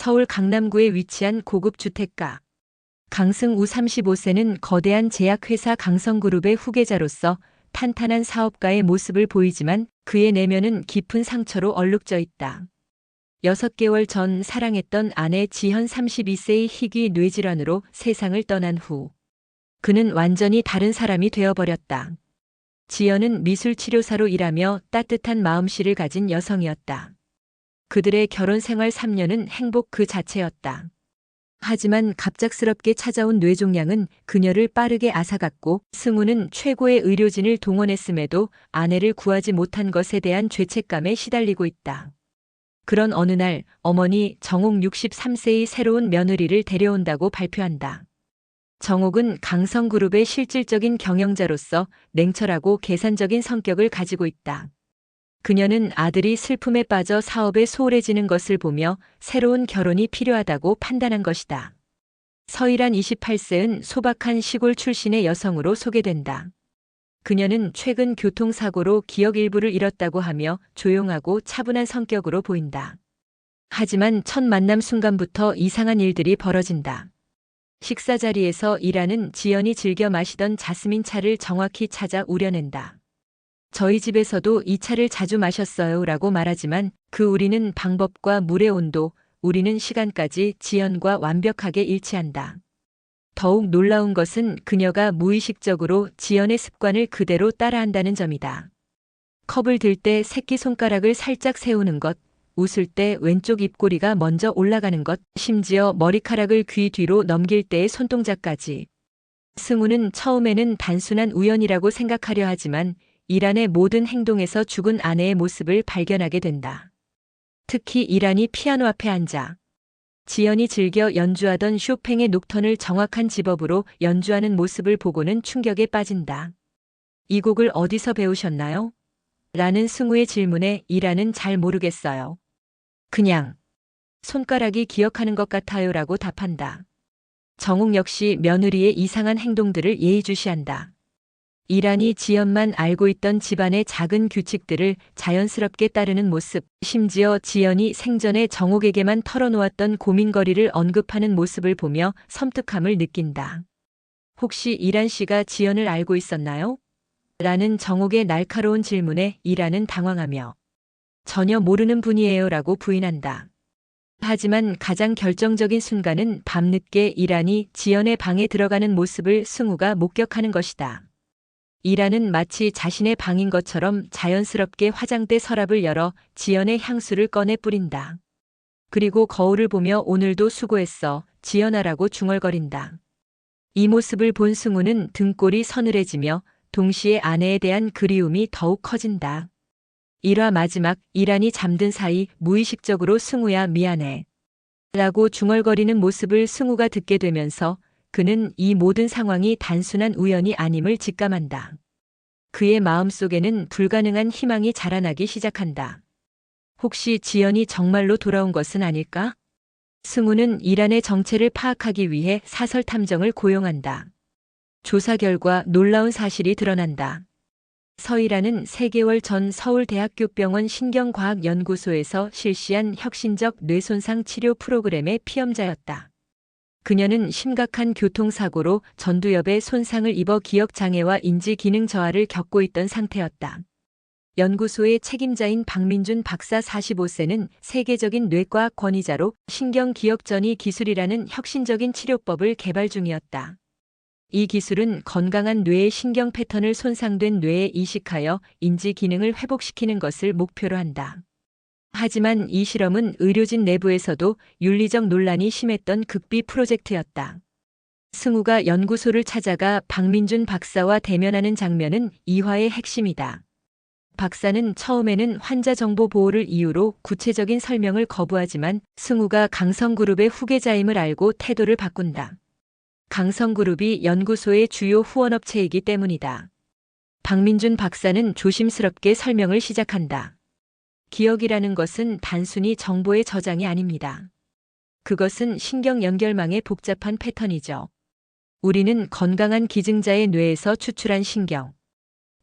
서울 강남구에 위치한 고급 주택가. 강승우 35세는 거대한 제약회사 강성그룹의 후계자로서 탄탄한 사업가의 모습을 보이지만 그의 내면은 깊은 상처로 얼룩져 있다. 6개월 전 사랑했던 아내 지현 32세의 희귀 뇌질환으로 세상을 떠난 후 그는 완전히 다른 사람이 되어버렸다. 지연은 미술치료사로 일하며 따뜻한 마음씨를 가진 여성이었다. 그들의 결혼 생활 3년은 행복 그 자체였다. 하지만 갑작스럽게 찾아온 뇌종양은 그녀를 빠르게 앗아갔고 승우는 최고의 의료진을 동원했음에도 아내를 구하지 못한 것에 대한 죄책감에 시달리고 있다. 그런 어느 날 어머니 정옥 63세의 새로운 며느리를 데려온다고 발표한다. 정옥은 강성그룹의 실질적인 경영자로서 냉철하고 계산적인 성격을 가지고 있다. 그녀는 아들이 슬픔에 빠져 사업에 소홀해지는 것을 보며 새로운 결혼이 필요하다고 판단한 것이다. 서일한 28세는 소박한 시골 출신의 여성으로 소개된다. 그녀는 최근 교통사고로 기억 일부를 잃었다고 하며 조용하고 차분한 성격으로 보인다. 하지만 첫 만남 순간부터 이상한 일들이 벌어진다. 식사 자리에서 일하는 지연이 즐겨 마시던 자스민 차를 정확히 찾아 우려낸다. 저희 집에서도 이 차를 자주 마셨어요 라고 말하지만 그 우리는 방법과 물의 온도, 우리는 시간까지 지연과 완벽하게 일치한다. 더욱 놀라운 것은 그녀가 무의식적으로 지연의 습관을 그대로 따라한다는 점이다. 컵을 들 때 새끼손가락을 살짝 세우는 것, 웃을 때 왼쪽 입꼬리가 먼저 올라가는 것, 심지어 머리카락을 귀 뒤로 넘길 때의 손동작까지. 승우는 처음에는 단순한 우연이라고 생각하려 하지만 이란의 모든 행동에서 죽은 아내의 모습을 발견하게 된다. 특히 이란이 피아노 앞에 앉아 지연이 즐겨 연주하던 쇼팽의 녹턴을 정확한 지법으로 연주하는 모습을 보고는 충격에 빠진다. 이 곡을 어디서 배우셨나요? 라는 승우의 질문에 이란은 잘 모르겠어요. 그냥 손가락이 기억하는 것 같아요 라고 답한다. 정옥 역시 며느리의 이상한 행동들을 예의주시한다. 이란이 지연만 알고 있던 집안의 작은 규칙들을 자연스럽게 따르는 모습, 심지어 지연이 생전에 정옥에게만 털어놓았던 고민거리를 언급하는 모습을 보며 섬뜩함을 느낀다. 혹시 이란 씨가 지연을 알고 있었나요? 라는 정옥의 날카로운 질문에 이란은 당황하며 전혀 모르는 분이에요 라고 부인한다. 하지만 가장 결정적인 순간은 밤늦게 이란이 지연의 방에 들어가는 모습을 승우가 목격하는 것이다. 이란은 마치 자신의 방인 것처럼 자연스럽게 화장대 서랍을 열어 지연의 향수를 꺼내 뿌린다. 그리고 거울을 보며 오늘도 수고했어, 지연아라고 중얼거린다. 이 모습을 본 승우는 등골이 서늘해지며 동시에 아내에 대한 그리움이 더욱 커진다. 1화 마지막 이란이 잠든 사이 무의식적으로 승우야 미안해 라고 중얼거리는 모습을 승우가 듣게 되면서 그는 이 모든 상황이 단순한 우연이 아님을 직감한다. 그의 마음속에는 불가능한 희망이 자라나기 시작한다. 혹시 지연이 정말로 돌아온 것은 아닐까? 승우는 이란의 정체를 파악하기 위해 사설 탐정을 고용한다. 조사 결과 놀라운 사실이 드러난다. 서일아는 3개월 전 서울대학교병원 신경과학연구소에서 실시한 혁신적 뇌손상 치료 프로그램의 피험자였다. 그녀는 심각한 교통사고로 전두엽에 손상을 입어 기억장애와 인지기능 저하를 겪고 있던 상태였다. 연구소의 책임자인 박민준 박사 45세는 세계적인 뇌과학 권위자로 신경기억전이 기술이라는 혁신적인 치료법을 개발 중이었다. 이 기술은 건강한 뇌의 신경 패턴을 손상된 뇌에 이식하여 인지 기능을 회복시키는 것을 목표로 한다. 하지만 이 실험은 의료진 내부에서도 윤리적 논란이 심했던 극비 프로젝트였다. 승우가 연구소를 찾아가 박민준 박사와 대면하는 장면은 이화의 핵심이다. 박사는 처음에는 환자 정보 보호를 이유로 구체적인 설명을 거부하지만 승우가 강성그룹의 후계자임을 알고 태도를 바꾼다. 강성그룹이 연구소의 주요 후원업체이기 때문이다. 박민준 박사는 조심스럽게 설명을 시작한다. 기억이라는 것은 단순히 정보의 저장이 아닙니다. 그것은 신경 연결망의 복잡한 패턴이죠. 우리는 건강한 기증자의 뇌에서 추출한 신경,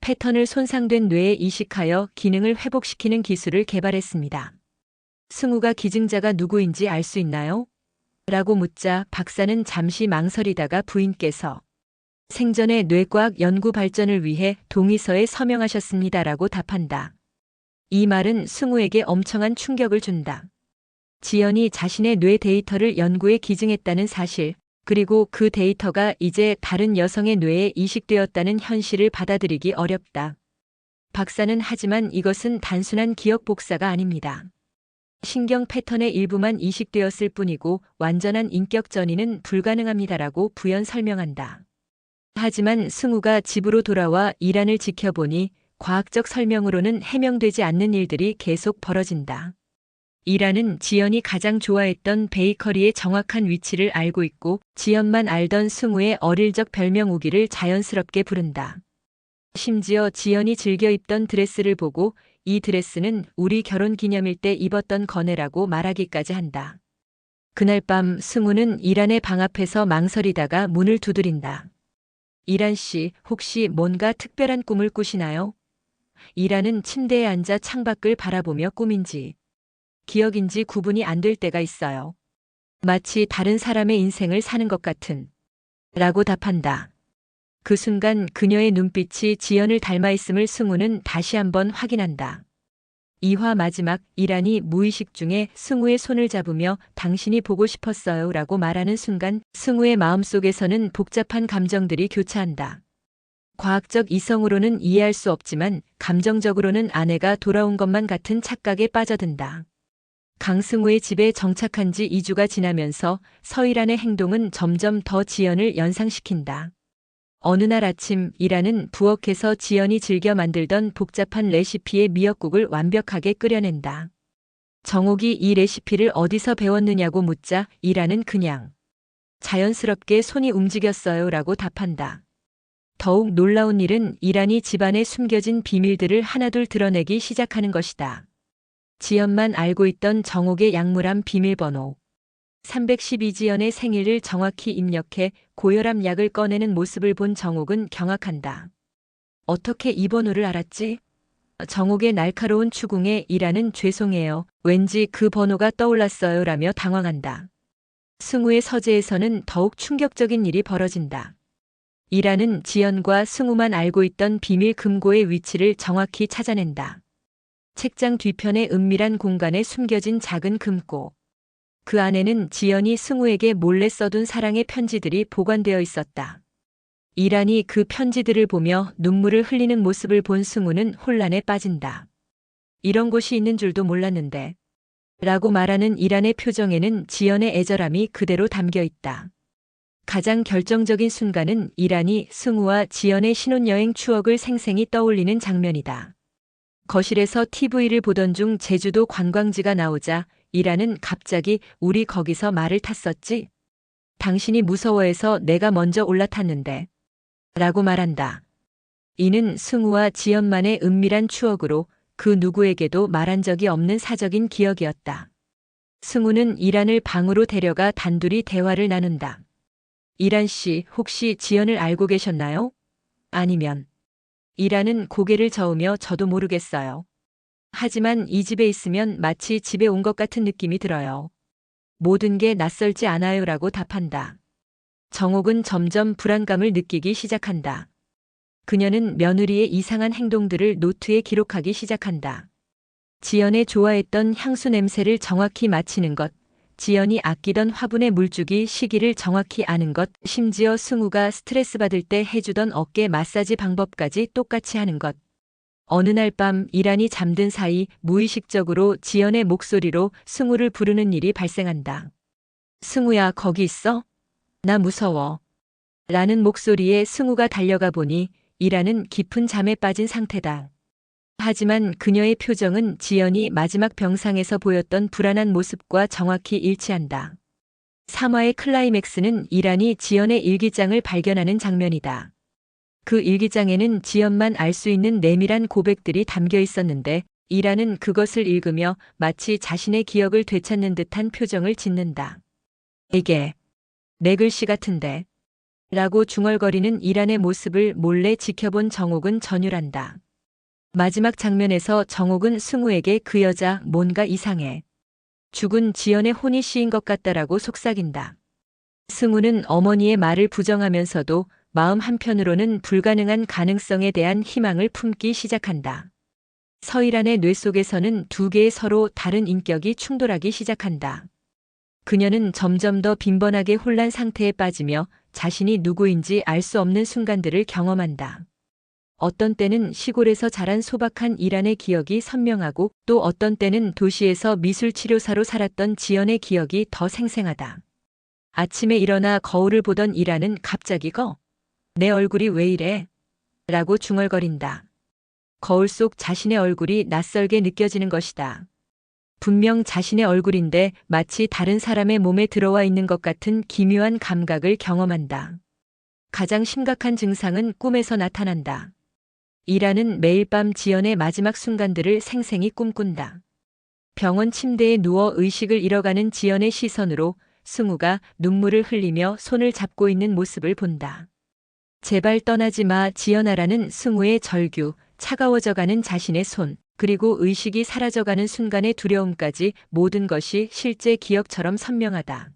패턴을 손상된 뇌에 이식하여 기능을 회복시키는 기술을 개발했습니다. 승우가 기증자가 누구인지 알 수 있나요? 라고 묻자 박사는 잠시 망설이다가 부인께서 생전에 뇌과학 연구 발전을 위해 동의서에 서명하셨습니다라고 답한다. 이 말은 승우에게 엄청난 충격을 준다. 지연이 자신의 뇌 데이터를 연구에 기증했다는 사실, 그리고 그 데이터가 이제 다른 여성의 뇌에 이식되었다는 현실을 받아들이기 어렵다. 박사는 하지만 이것은 단순한 기억 복사가 아닙니다. 신경 패턴의 일부만 이식되었을 뿐이고 완전한 인격 전이는 불가능합니다라고 부연 설명한다. 하지만 승우가 집으로 돌아와 이란을 지켜보니 과학적 설명으로는 해명되지 않는 일들이 계속 벌어진다. 이란은 지연이 가장 좋아했던 베이커리의 정확한 위치를 알고 있고 지연만 알던 승우의 어릴 적 별명 우기를 자연스럽게 부른다. 심지어 지연이 즐겨 입던 드레스를 보고 이 드레스는 우리 결혼 기념일 때 입었던 거네라고 말하기까지 한다. 그날 밤 승우는 이란의 방 앞에서 망설이다가 문을 두드린다. 이란 씨, 혹시 뭔가 특별한 꿈을 꾸시나요? 이란은 침대에 앉아 창밖을 바라보며 꿈인지 기억인지 구분이 안 될 때가 있어요. 마치 다른 사람의 인생을 사는 것 같은 라고 답한다. 그 순간 그녀의 눈빛이 지연을 닮아 있음을 승우는 다시 한번 확인한다. 2화 마지막 이란이 무의식 중에 승우의 손을 잡으며 당신이 보고 싶었어요 라고 말하는 순간 승우의 마음속에서는 복잡한 감정들이 교차한다. 과학적 이성으로는 이해할 수 없지만 감정적으로는 아내가 돌아온 것만 같은 착각에 빠져든다. 강승우의 집에 정착한 지 2주가 지나면서 서일환의 행동은 점점 더 지연을 연상시킨다. 어느 날 아침 이란은 부엌에서 지연이 즐겨 만들던 복잡한 레시피의 미역국을 완벽하게 끓여낸다. 정옥이 이 레시피를 어디서 배웠느냐고 묻자 이란은 그냥 자연스럽게 손이 움직였어요 라고 답한다. 더욱 놀라운 일은 이란이 집안에 숨겨진 비밀들을 하나둘 드러내기 시작하는 것이다. 지연만 알고 있던 정옥의 약물함 비밀번호 312지연의 생일을 정확히 입력해 고혈압 약을 꺼내는 모습을 본 정옥은 경악한다. 어떻게 이 번호를 알았지? 정옥의 날카로운 추궁에 이란은 죄송해요. 왠지 그 번호가 떠올랐어요 라며 당황한다. 승우의 서재에서는 더욱 충격적인 일이 벌어진다. 이란은 지연과 승우만 알고 있던 비밀 금고의 위치를 정확히 찾아낸다. 책장 뒤편의 은밀한 공간에 숨겨진 작은 금고. 그 안에는 지연이 승우에게 몰래 써둔 사랑의 편지들이 보관되어 있었다. 이란이 그 편지들을 보며 눈물을 흘리는 모습을 본 승우는 혼란에 빠진다. 이런 곳이 있는 줄도 몰랐는데 라고 말하는 이란의 표정에는 지연의 애절함이 그대로 담겨 있다. 가장 결정적인 순간은 이란이 승우와 지연의 신혼여행 추억을 생생히 떠올리는 장면이다. 거실에서 TV를 보던 중 제주도 관광지가 나오자 이란은 갑자기 우리 거기서 말을 탔었지? 당신이 무서워해서 내가 먼저 올라탔는데 라고 말한다. 이는 승우와 지연만의 은밀한 추억으로 그 누구에게도 말한 적이 없는 사적인 기억이었다. 승우는 이란을 방으로 데려가 단둘이 대화를 나눈다. 이란 씨, 혹시 지연을 알고 계셨나요? 아니면 이란은 고개를 저으며 저도 모르겠어요. 하지만 이 집에 있으면 마치 집에 온 것 같은 느낌이 들어요. 모든 게 낯설지 않아요 라고 답한다. 정옥은 점점 불안감을 느끼기 시작한다. 그녀는 며느리의 이상한 행동들을 노트에 기록하기 시작한다. 지연의 좋아했던 향수 냄새를 정확히 맞히는 것, 지연이 아끼던 화분의 물주기 시기를 정확히 아는 것, 심지어 승우가 스트레스 받을 때 해주던 어깨 마사지 방법까지 똑같이 하는 것. 어느 날 밤 이란이 잠든 사이 무의식적으로 지연의 목소리로 승우를 부르는 일이 발생한다. 승우야, 거기 있어? 나 무서워. 라는 목소리에 승우가 달려가 보니 이란은 깊은 잠에 빠진 상태다. 하지만 그녀의 표정은 지연이 마지막 병상에서 보였던 불안한 모습과 정확히 일치한다. 3화의 클라이맥스는 이란이 지연의 일기장을 발견하는 장면이다. 그 일기장에는 지연만 알 수 있는 내밀한 고백들이 담겨 있었는데 이란은 그것을 읽으며 마치 자신의 기억을 되찾는 듯한 표정을 짓는다. 이게 내 글씨 같은데 라고 중얼거리는 이란의 모습을 몰래 지켜본 정옥은 전율한다. 마지막 장면에서 정옥은 승우에게 그 여자 뭔가 이상해 죽은 지연의 혼이 씌인 것 같다라고 속삭인다. 승우는 어머니의 말을 부정하면서도 마음 한편으로는 불가능한 가능성에 대한 희망을 품기 시작한다. 서일안의 뇌 속에서는 두 개의 서로 다른 인격이 충돌하기 시작한다. 그녀는 점점 더 빈번하게 혼란 상태에 빠지며 자신이 누구인지 알 수 없는 순간들을 경험한다. 어떤 때는 시골에서 자란 소박한 이란의 기억이 선명하고 또 어떤 때는 도시에서 미술치료사로 살았던 지연의 기억이 더 생생하다. 아침에 일어나 거울을 보던 이란은 갑자기 내 얼굴이 왜 이래? 라고 중얼거린다. 거울 속 자신의 얼굴이 낯설게 느껴지는 것이다. 분명 자신의 얼굴인데 마치 다른 사람의 몸에 들어와 있는 것 같은 기묘한 감각을 경험한다. 가장 심각한 증상은 꿈에서 나타난다. 이란은 매일 밤 지연의 마지막 순간들을 생생히 꿈꾼다. 병원 침대에 누워 의식을 잃어가는 지연의 시선으로 승우가 눈물을 흘리며 손을 잡고 있는 모습을 본다. 제발 떠나지 마 지연아라는 승우의 절규, 차가워져가는 자신의 손, 그리고 의식이 사라져가는 순간의 두려움까지 모든 것이 실제 기억처럼 선명하다.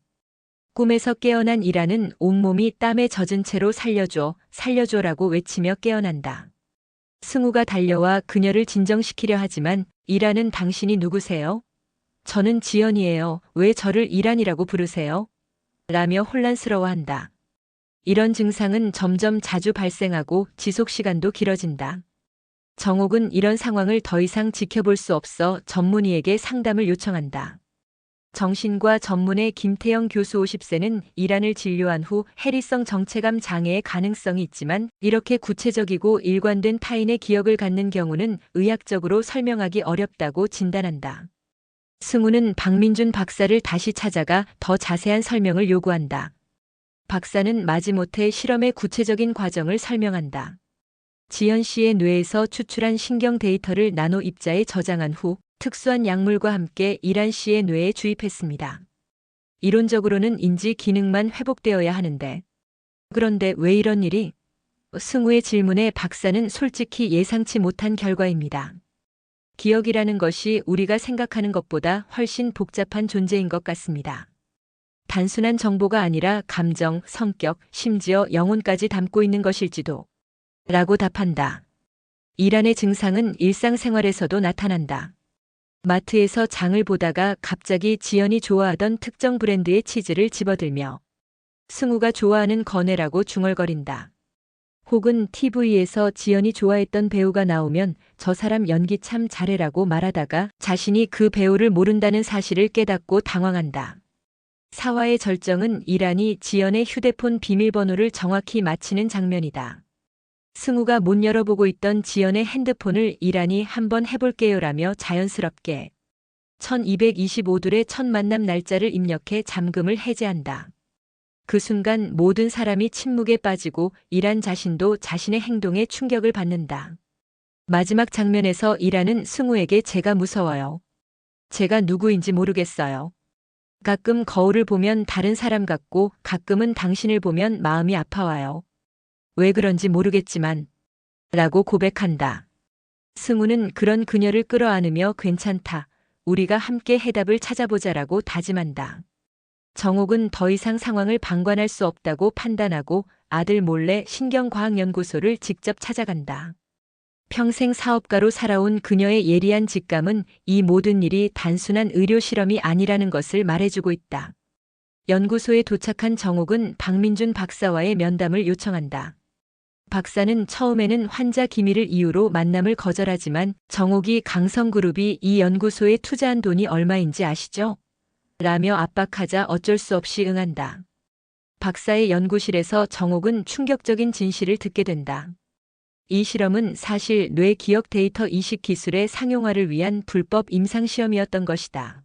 꿈에서 깨어난 이란은 온몸이 땀에 젖은 채로 살려줘, 살려줘라고 외치며 깨어난다. 승우가 달려와 그녀를 진정시키려 하지만 이란은 당신이 누구세요? 저는 지연이에요. 왜 저를 이란이라고 부르세요? 라며 혼란스러워한다. 이런 증상은 점점 자주 발생하고 지속 시간도 길어진다. 정옥은 이런 상황을 더 이상 지켜볼 수 없어 전문의에게 상담을 요청한다. 정신과 전문의 김태영 교수 50세는 이란을 진료한 후 해리성 정체감 장애의 가능성이 있지만 이렇게 구체적이고 일관된 타인의 기억을 갖는 경우는 의학적으로 설명하기 어렵다고 진단한다. 승우는 박민준 박사를 다시 찾아가 더 자세한 설명을 요구한다. 박사는 마지못해 실험의 구체적인 과정을 설명한다. 지연 씨의 뇌에서 추출한 신경 데이터를 나노 입자에 저장한 후 특수한 약물과 함께 이란 씨의 뇌에 주입했습니다. 이론적으로는 인지 기능만 회복되어야 하는데 그런데 왜 이런 일이? 승우의 질문에 박사는 솔직히 예상치 못한 결과입니다. 기억이라는 것이 우리가 생각하는 것보다 훨씬 복잡한 존재인 것 같습니다. 단순한 정보가 아니라 감정, 성격, 심지어 영혼까지 담고 있는 것일지도 라고 답한다. 이란의 증상은 일상생활에서도 나타난다. 마트에서 장을 보다가 갑자기 지연이 좋아하던 특정 브랜드의 치즈를 집어들며 승우가 좋아하는 거네라고 중얼거린다. 혹은 TV에서 지연이 좋아했던 배우가 나오면 저 사람 연기 참 잘해라고 말하다가 자신이 그 배우를 모른다는 사실을 깨닫고 당황한다. 사화의 절정은 이란이 지연의 휴대폰 비밀번호를 정확히 맞히는 장면이다. 승우가 못 열어보고 있던 지연의 핸드폰을 이란이 한번 해볼게요라며 자연스럽게 1225둘의 첫 만남 날짜를 입력해 잠금을 해제한다. 그 순간 모든 사람이 침묵에 빠지고 이란 자신도 자신의 행동에 충격을 받는다. 마지막 장면에서 이란은 승우에게 제가 무서워요. 제가 누구인지 모르겠어요. 가끔 거울을 보면 다른 사람 같고 가끔은 당신을 보면 마음이 아파와요. 왜 그런지 모르겠지만 라고 고백한다. 승우는 그런 그녀를 끌어안으며 괜찮다. 우리가 함께 해답을 찾아보자라고 다짐한다. 정옥은 더 이상 상황을 방관할 수 없다고 판단하고 아들 몰래 신경과학연구소를 직접 찾아간다. 평생 사업가로 살아온 그녀의 예리한 직감은 이 모든 일이 단순한 의료 실험이 아니라는 것을 말해주고 있다. 연구소에 도착한 정옥은 박민준 박사와의 면담을 요청한다. 박사는 처음에는 환자 기밀을 이유로 만남을 거절하지만 정옥이 강성그룹이 이 연구소에 투자한 돈이 얼마인지 아시죠? 라며 압박하자 어쩔 수 없이 응한다. 박사의 연구실에서 정옥은 충격적인 진실을 듣게 된다. 이 실험은 사실 뇌 기억 데이터 이식 기술의 상용화를 위한 불법 임상시험이었던 것이다.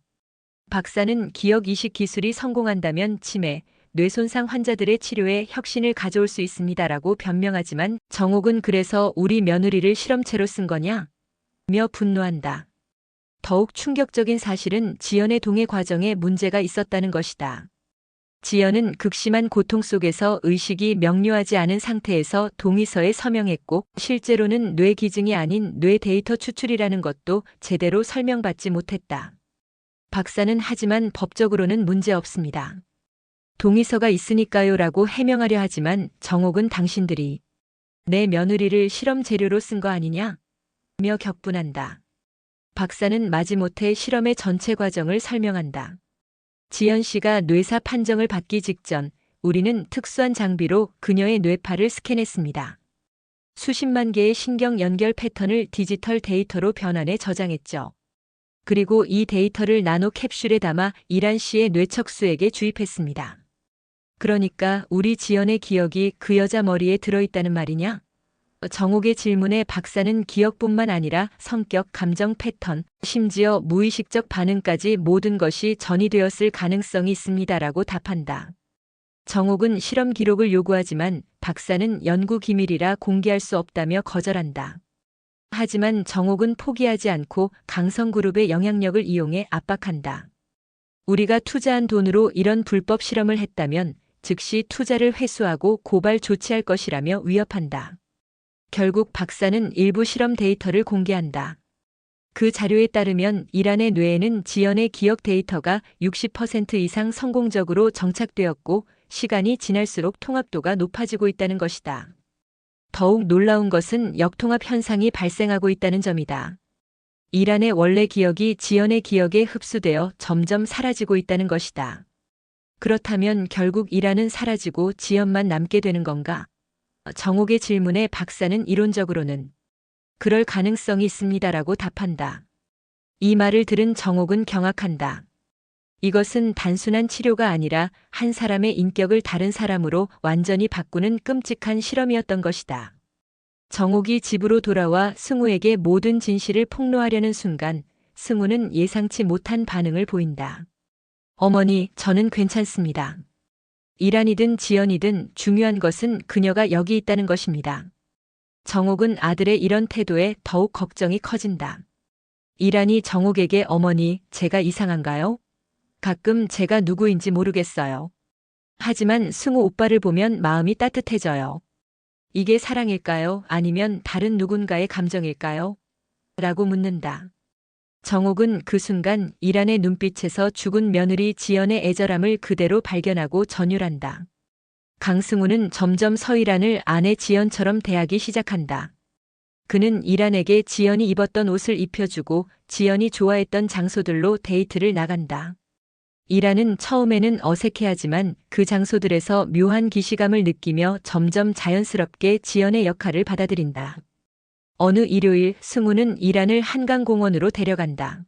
박사는 기억 이식 기술이 성공한다면 치매, 뇌 손상 환자들의 치료에 혁신을 가져올 수 있습니다라고 변명하지만 정옥은 그래서 우리 며느리를 실험체로 쓴 거냐? 며 분노한다. 더욱 충격적인 사실은 지연의 동해 과정에 문제가 있었다는 것이다. 지연은 극심한 고통 속에서 의식이 명료하지 않은 상태에서 동의서에 서명했고 실제로는 뇌 기증이 아닌 뇌 데이터 추출이라는 것도 제대로 설명받지 못했다. 박사는 하지만 법적으로는 문제 없습니다. 동의서가 있으니까요 라고 해명하려 하지만 정옥은 당신들이 내 며느리를 실험 재료로 쓴 거 아니냐? 며 격분한다. 박사는 마지못해 실험의 전체 과정을 설명한다. 지연 씨가 뇌사 판정을 받기 직전 우리는 특수한 장비로 그녀의 뇌파를 스캔했습니다. 수십만 개의 신경 연결 패턴을 디지털 데이터로 변환해 저장했죠. 그리고 이 데이터를 나노 캡슐에 담아 이란 씨의 뇌척수에게 주입했습니다. 그러니까 우리 지연의 기억이 그 여자 머리에 들어있다는 말이냐? 정옥의 질문에 박사는 기억뿐만 아니라 성격, 감정 패턴, 심지어 무의식적 반응까지 모든 것이 전이되었을 가능성이 있습니다라고 답한다. 정옥은 실험 기록을 요구하지만 박사는 연구 기밀이라 공개할 수 없다며 거절한다. 하지만 정옥은 포기하지 않고 강성그룹의 영향력을 이용해 압박한다. 우리가 투자한 돈으로 이런 불법 실험을 했다면 즉시 투자를 회수하고 고발 조치할 것이라며 위협한다. 결국 박사는 일부 실험 데이터를 공개한다. 그 자료에 따르면 이란의 뇌에는 지연의 기억 데이터가 60% 이상 성공적으로 정착되었고 시간이 지날수록 통합도가 높아지고 있다는 것이다. 더욱 놀라운 것은 역통합 현상이 발생하고 있다는 점이다. 이란의 원래 기억이 지연의 기억에 흡수되어 점점 사라지고 있다는 것이다. 그렇다면 결국 이란은 사라지고 지연만 남게 되는 건가? 정옥의 질문에 박사는 이론적으로는 그럴 가능성이 있습니다라고 답한다. 이 말을 들은 정옥은 경악한다. 이것은 단순한 치료가 아니라 한 사람의 인격을 다른 사람으로 완전히 바꾸는 끔찍한 실험이었던 것이다. 정옥이 집으로 돌아와 승우에게 모든 진실을 폭로하려는 순간 승우는 예상치 못한 반응을 보인다. 어머니, 저는 괜찮습니다. 이란이든 지연이든 중요한 것은 그녀가 여기 있다는 것입니다. 정옥은 아들의 이런 태도에 더욱 걱정이 커진다. 이란이 정옥에게 어머니, 제가 이상한가요? 가끔 제가 누구인지 모르겠어요. 하지만 승우 오빠를 보면 마음이 따뜻해져요. 이게 사랑일까요? 아니면 다른 누군가의 감정일까요? 라고 묻는다. 정옥은 그 순간 이란의 눈빛에서 죽은 며느리 지연의 애절함을 그대로 발견하고 전율한다. 강승우는 점점 서이란을 아내 지연처럼 대하기 시작한다. 그는 이란에게 지연이 입었던 옷을 입혀주고 지연이 좋아했던 장소들로 데이트를 나간다. 이란은 처음에는 어색해하지만 그 장소들에서 묘한 기시감을 느끼며 점점 자연스럽게 지연의 역할을 받아들인다. 어느 일요일 승우는 이란을 한강공원으로 데려간다.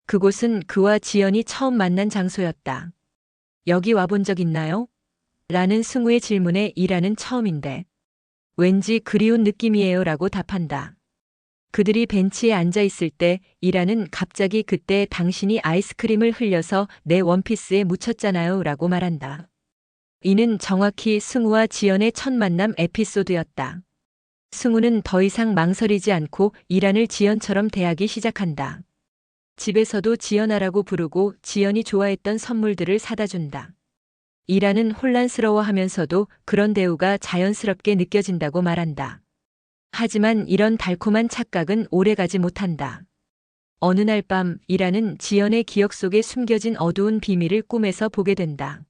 그곳은 그와 지연이 처음 만난 장소였다. 여기 와본 적 있나요? 라는 승우의 질문에 이란은 처음인데 왠지 그리운 느낌이에요 라고 답한다. 그들이 벤치에 앉아 있을 때 이란은 갑자기 그때 당신이 아이스크림을 흘려서 내 원피스에 묻혔잖아요 라고 말한다. 이는 정확히 승우와 지연의 첫 만남 에피소드였다. 승우는 더 이상 망설이지 않고 이란을 지연처럼 대하기 시작한다. 집에서도 지연아라고 부르고 지연이 좋아했던 선물들을 사다 준다. 이란은 혼란스러워하면서도 그런 대우가 자연스럽게 느껴진다고 말한다. 하지만 이런 달콤한 착각은 오래가지 못한다. 어느 날 밤 이란은 지연의 기억 속에 숨겨진 어두운 비밀을 꿈에서 보게 된다.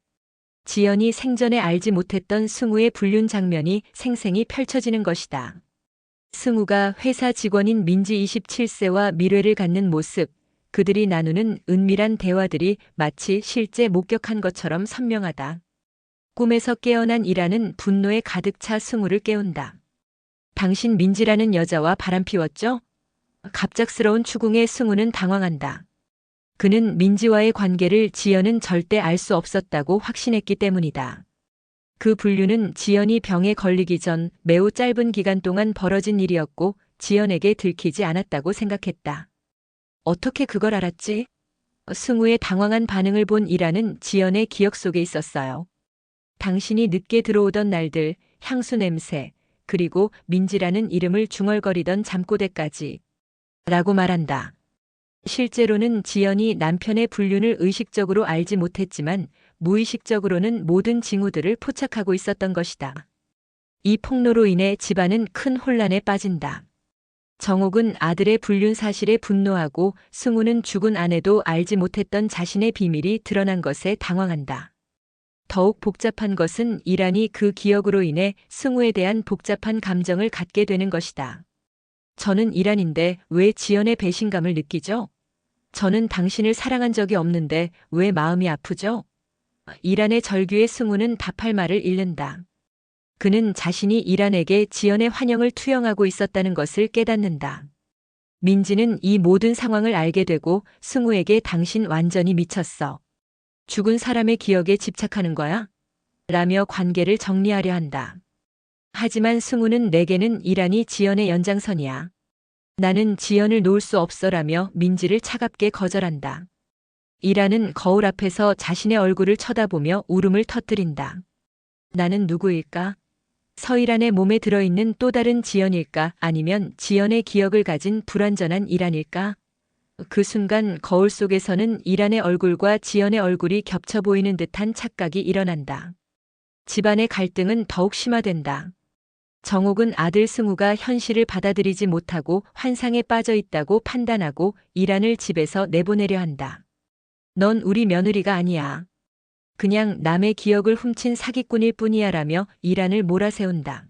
지연이 생전에 알지 못했던 승우의 불륜 장면이 생생히 펼쳐지는 것이다. 승우가 회사 직원인 민지 27세와 밀회를 갖는 모습, 그들이 나누는 은밀한 대화들이 마치 실제 목격한 것처럼 선명하다. 꿈에서 깨어난 이란은 분노에 가득 차 승우를 깨운다. 당신 민지라는 여자와 바람피웠죠? 갑작스러운 추궁에 승우는 당황한다. 그는 민지와의 관계를 지연은 절대 알 수 없었다고 확신했기 때문이다. 그 불륜은 지연이 병에 걸리기 전 매우 짧은 기간 동안 벌어진 일이었고 지연에게 들키지 않았다고 생각했다. 어떻게 그걸 알았지? 승우의 당황한 반응을 본 이란은 지연의 기억 속에 있었어요. 당신이 늦게 들어오던 날들, 향수 냄새, 그리고 민지라는 이름을 중얼거리던 잠꼬대까지 라고 말한다. 실제로는 지연이 남편의 불륜을 의식적으로 알지 못했지만 무의식적으로는 모든 징후들을 포착하고 있었던 것이다. 이 폭로로 인해 집안은 큰 혼란에 빠진다. 정옥은 아들의 불륜 사실에 분노하고 승우는 죽은 아내도 알지 못했던 자신의 비밀이 드러난 것에 당황한다. 더욱 복잡한 것은 이란이 그 기억으로 인해 승우에 대한 복잡한 감정을 갖게 되는 것이다. 저는 이란인데 왜 지연의 배신감을 느끼죠? 저는 당신을 사랑한 적이 없는데 왜 마음이 아프죠? 이란의 절규에 승우는 답할 말을 잃는다. 그는 자신이 이란에게 지연의 환영을 투영하고 있었다는 것을 깨닫는다. 민지는 이 모든 상황을 알게 되고 승우에게 당신 완전히 미쳤어. 죽은 사람의 기억에 집착하는 거야? 라며 관계를 정리하려 한다. 하지만 승우는 내게는 이란이 지연의 연장선이야. 나는 지연을 놓을 수 없어라며 민지를 차갑게 거절한다. 이란은 거울 앞에서 자신의 얼굴을 쳐다보며 울음을 터뜨린다. 나는 누구일까? 서이란의 몸에 들어있는 또 다른 지연일까? 아니면 지연의 기억을 가진 불완전한 이란일까? 그 순간 거울 속에서는 이란의 얼굴과 지연의 얼굴이 겹쳐 보이는 듯한 착각이 일어난다. 집안의 갈등은 더욱 심화된다. 정옥은 아들 승우가 현실을 받아들이지 못하고 환상에 빠져 있다고 판단하고 이란을 집에서 내보내려 한다. 넌 우리 며느리가 아니야. 그냥 남의 기억을 훔친 사기꾼일 뿐이야라며 이란을 몰아세운다.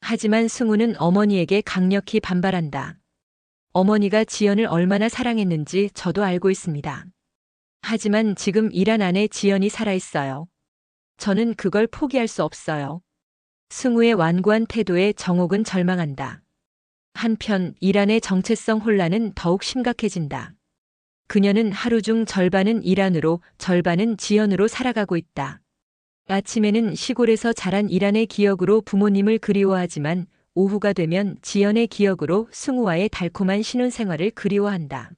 하지만 승우는 어머니에게 강력히 반발한다. 어머니가 지연을 얼마나 사랑했는지 저도 알고 있습니다. 하지만 지금 이란 안에 지연이 살아있어요. 저는 그걸 포기할 수 없어요. 승우의 완고한 태도에 정옥은 절망한다. 한편 이란의 정체성 혼란은 더욱 심각해진다. 그녀는 하루 중 절반은 이란으로 절반은 지연으로 살아가고 있다. 아침에는 시골에서 자란 이란의 기억으로 부모님을 그리워하지만 오후가 되면 지연의 기억으로 승우와의 달콤한 신혼생활을 그리워한다.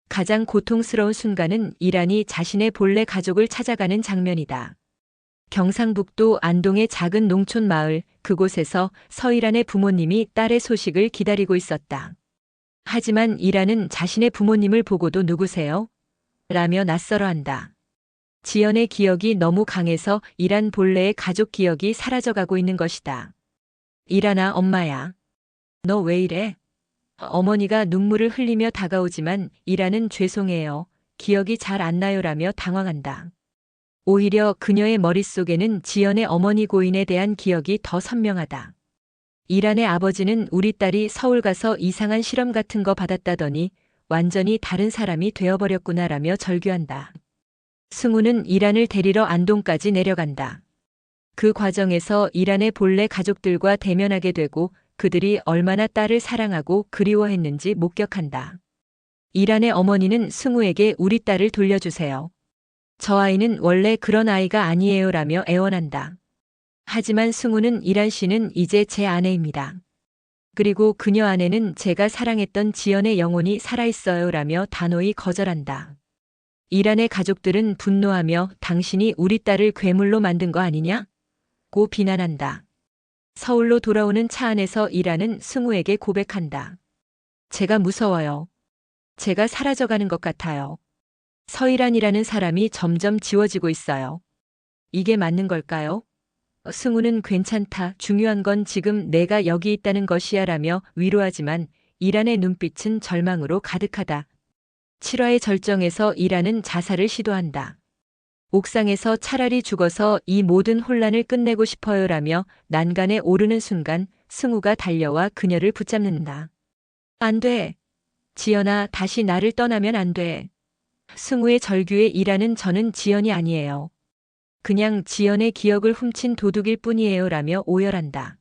가장 고통스러운 순간은 이란이 자신의 본래 가족을 찾아가는 장면이다. 경상북도 안동의 작은 농촌 마을, 그곳에서 서이란의 부모님이 딸의 소식을 기다리고 있었다. 하지만 이란은 자신의 부모님을 보고도 누구세요? 라며 낯설어한다. 지연의 기억이 너무 강해서 이란 본래의 가족 기억이 사라져가고 있는 것이다. 이란아, 엄마야. 너 왜 이래? 어머니가 눈물을 흘리며 다가오지만 이란은 죄송해요. 기억이 잘 안 나요라며 당황한다. 오히려 그녀의 머릿속에는 지연의 어머니 고인에 대한 기억이 더 선명하다. 이란의 아버지는 우리 딸이 서울 가서 이상한 실험 같은 거 받았다더니 완전히 다른 사람이 되어버렸구나라며 절규한다. 승우는 이란을 데리러 안동까지 내려간다. 그 과정에서 이란의 본래 가족들과 대면하게 되고 그들이 얼마나 딸을 사랑하고 그리워했는지 목격한다. 이란의 어머니는 승우에게 우리 딸을 돌려주세요. 저 아이는 원래 그런 아이가 아니에요라며 애원한다. 하지만 승우는 이란 씨는 이제 제 아내입니다. 그리고 그녀 안에는 제가 사랑했던 지연의 영혼이 살아있어요라며 단호히 거절한다. 이란의 가족들은 분노하며 당신이 우리 딸을 괴물로 만든 거 아니냐? 고 비난한다. 서울로 돌아오는 차 안에서 이란은 승우에게 고백한다. 제가 무서워요. 제가 사라져가는 것 같아요. 서이란이라는 사람이 점점 지워지고 있어요. 이게 맞는 걸까요? 승우는 괜찮다. 중요한 건 지금 내가 여기 있다는 것이야 라며 위로하지만 이란의 눈빛은 절망으로 가득하다. 7화의 절정에서 이란은 자살을 시도한다. 옥상에서 차라리 죽어서 이 모든 혼란을 끝내고 싶어요 라며 난간에 오르는 순간 승우가 달려와 그녀를 붙잡는다. 안 돼. 지연아, 다시 나를 떠나면 안 돼. 승우의 절규에 이란은 저는 지연이 아니에요. 그냥 지연의 기억을 훔친 도둑일 뿐이에요 라며 오열한다.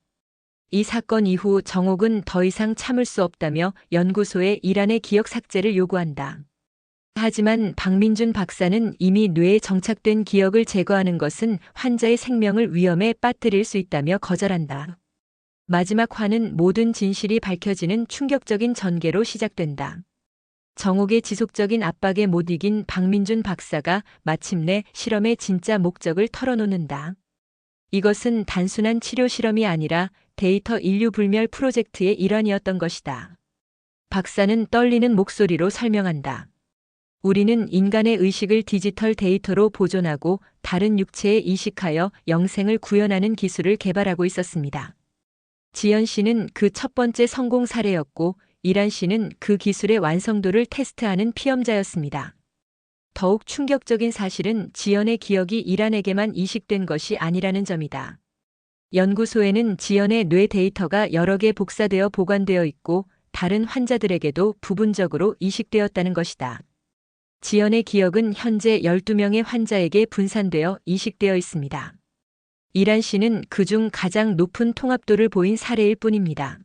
이 사건 이후 정옥은 더 이상 참을 수 없다며 연구소에 이란의 기억 삭제를 요구한다. 하지만 박민준 박사는 이미 뇌에 정착된 기억을 제거하는 것은 환자의 생명을 위험에 빠뜨릴 수 있다며 거절한다. 마지막 화는 모든 진실이 밝혀지는 충격적인 전개로 시작된다. 정옥의 지속적인 압박에 못 이긴 박민준 박사가 마침내 실험의 진짜 목적을 털어놓는다. 이것은 단순한 치료 실험이 아니라 데이터 인류 불멸 프로젝트의 일환이었던 것이다. 박사는 떨리는 목소리로 설명한다. 우리는 인간의 의식을 디지털 데이터로 보존하고 다른 육체에 이식하여 영생을 구현하는 기술을 개발하고 있었습니다. 지연 씨는 그 첫 번째 성공 사례였고 이란 씨는 그 기술의 완성도를 테스트하는 피험자였습니다. 더욱 충격적인 사실은 지연의 기억이 이란에게만 이식된 것이 아니라는 점이다. 연구소에는 지연의 뇌 데이터가 여러 개 복사되어 보관되어 있고 다른 환자들에게도 부분적으로 이식되었다는 것이다. 지연의 기억은 현재 12명의 환자에게 분산되어 이식되어 있습니다. 이란 씨는 그중 가장 높은 통합도를 보인 사례일 뿐입니다.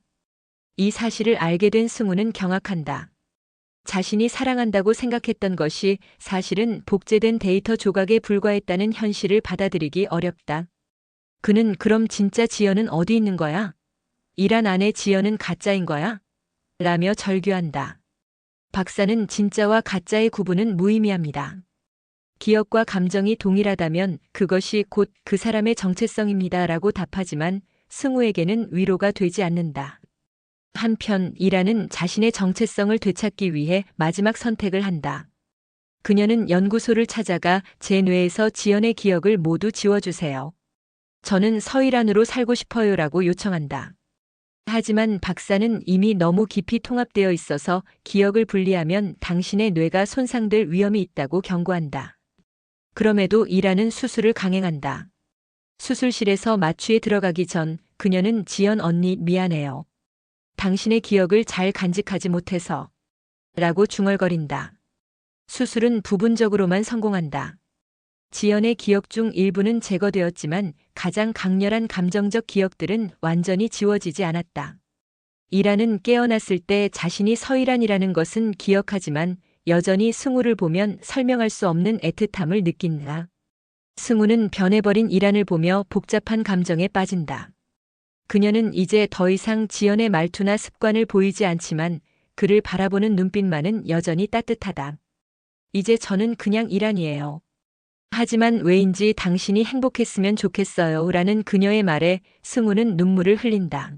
이 사실을 알게 된 승우는 경악한다. 자신이 사랑한다고 생각했던 것이 사실은 복제된 데이터 조각에 불과했다는 현실을 받아들이기 어렵다. 그는 그럼 진짜 지연은 어디 있는 거야? 이란 안의 지연은 가짜인 거야? 라며 절규한다. 박사는 진짜와 가짜의 구분은 무의미합니다. 기억과 감정이 동일하다면 그것이 곧 그 사람의 정체성입니다. 라고 답하지만 승우에게는 위로가 되지 않는다. 한편 이란은 자신의 정체성을 되찾기 위해 마지막 선택을 한다. 그녀는 연구소를 찾아가 제 뇌에서 지연의 기억을 모두 지워주세요. 저는 서이란으로 살고 싶어요. 라고 요청한다. 하지만 박사는 이미 너무 깊이 통합되어 있어서 기억을 분리하면 당신의 뇌가 손상될 위험이 있다고 경고한다. 그럼에도 이란은 수술을 강행한다. 수술실에서 마취에 들어가기 전 그녀는 지연 언니 미안해요. 당신의 기억을 잘 간직하지 못해서 라고 중얼거린다. 수술은 부분적으로만 성공한다. 지연의 기억 중 일부는 제거되었지만 가장 강렬한 감정적 기억들은 완전히 지워지지 않았다. 이란은 깨어났을 때 자신이 서이란이라는 것은 기억하지만 여전히 승우를 보면 설명할 수 없는 애틋함을 느낀다. 승우는 변해버린 이란을 보며 복잡한 감정에 빠진다. 그녀는 이제 더 이상 지연의 말투나 습관을 보이지 않지만 그를 바라보는 눈빛만은 여전히 따뜻하다. 이제 저는 그냥 이란이에요. 하지만 왜인지 당신이 행복했으면 좋겠어요. 라는 그녀의 말에 승우는 눈물을 흘린다.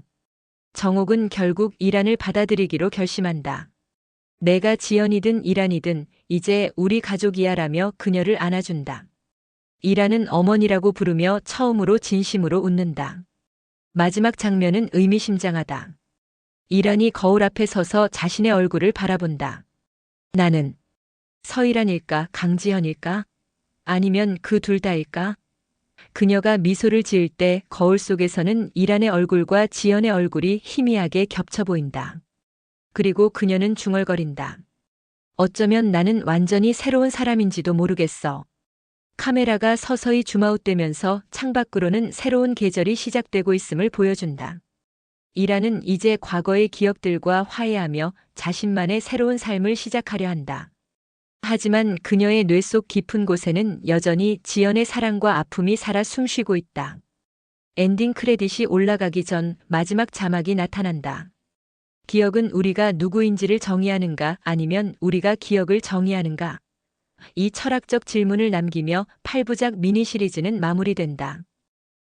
정옥은 결국 이란을 받아들이기로 결심한다. 내가 지연이든 이란이든 이제 우리 가족이야 라며 그녀를 안아준다. 이란은 어머니라고 부르며 처음으로 진심으로 웃는다. 마지막 장면은 의미심장하다. 이란이 거울 앞에 서서 자신의 얼굴을 바라본다. 나는 서이란일까 강지현일까? 아니면 그 둘 다일까? 그녀가 미소를 지을 때 거울 속에서는 이란의 얼굴과 지연의 얼굴이 희미하게 겹쳐 보인다. 그리고 그녀는 중얼거린다. 어쩌면 나는 완전히 새로운 사람인지도 모르겠어. 카메라가 서서히 줌아웃되면서 창밖으로는 새로운 계절이 시작되고 있음을 보여준다. 이란은 이제 과거의 기억들과 화해하며 자신만의 새로운 삶을 시작하려 한다. 하지만 그녀의 뇌 속 깊은 곳에는 여전히 지연의 사랑과 아픔이 살아 숨쉬고 있다. 엔딩 크레딧이 올라가기 전 마지막 자막이 나타난다. 기억은 우리가 누구인지를 정의하는가 아니면 우리가 기억을 정의하는가? 이 철학적 질문을 남기며 8부작 미니 시리즈는 마무리된다.